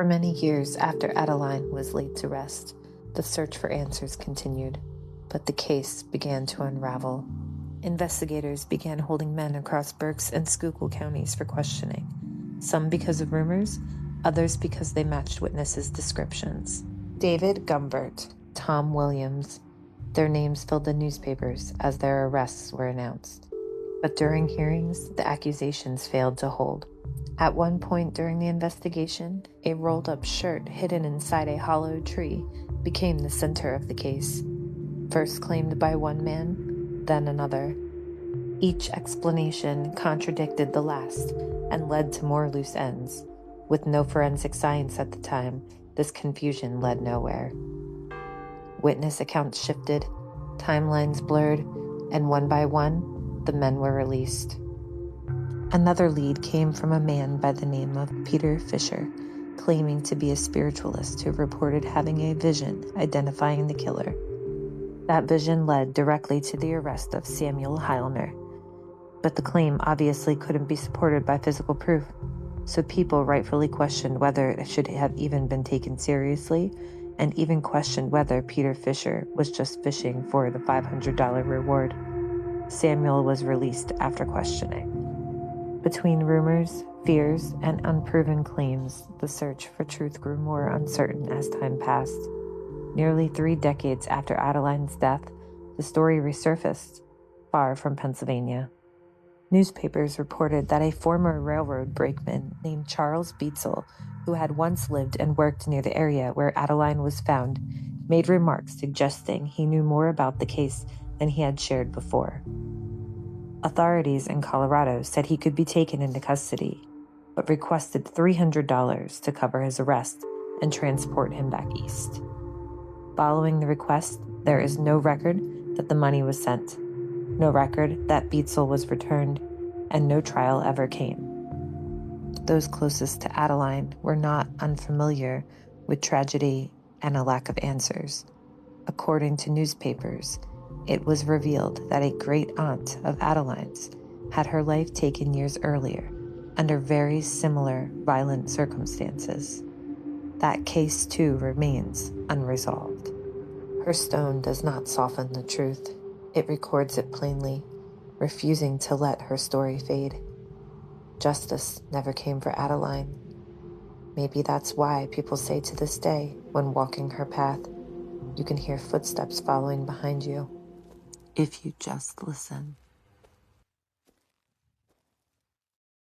For many years after Adeline was laid to rest, the search for answers continued, but the case began to unravel. Investigators began holding men across Berks and Schuylkill counties for questioning, some because of rumors, others because they matched witnesses' descriptions. David Gumbert, Tom Williams, their names filled the newspapers as their arrests were announced. But during hearings, the accusations failed to hold. At one point during the investigation, a rolled-up shirt hidden inside a hollow tree became the center of the case. First claimed by one man, then another. Each explanation contradicted the last and led to more loose ends. With no forensic science at the time, this confusion led nowhere. Witness accounts shifted, timelines blurred, and one by one, the men were released. Another lead came from a man by the name of Peter Fisher, claiming to be a spiritualist who reported having a vision identifying the killer. That vision led directly to the arrest of Samuel Heilner, but the claim obviously couldn't be supported by physical proof, so people rightfully questioned whether it should have even been taken seriously, and even questioned whether Peter Fisher was just fishing for the $500 reward. Samuel was released after questioning. Between rumors, fears, and unproven claims, the search for truth grew more uncertain as time passed. Nearly 3 decades after Adeline's death, the story resurfaced, far from Pennsylvania. Newspapers reported that a former railroad brakeman named Charles Beetzel, who had once lived and worked near the area where Adeline was found, made remarks suggesting he knew more about the case than he had shared before. Authorities in Colorado said he could be taken into custody, but requested $300 to cover his arrest and transport him back east. Following the request, there is no record that the money was sent, no record that Beetzel was returned, and no trial ever came. Those closest to Adeline were not unfamiliar with tragedy and a lack of answers. According to newspapers, it was revealed that a great-aunt of Adeline's had her life taken years earlier under very similar violent circumstances. That case, too, remains unresolved. Her stone does not soften the truth. It records it plainly, refusing to let her story fade. Justice never came for Adeline. Maybe that's why people say to this day, when walking her path, you can hear footsteps following behind you. If you just listen.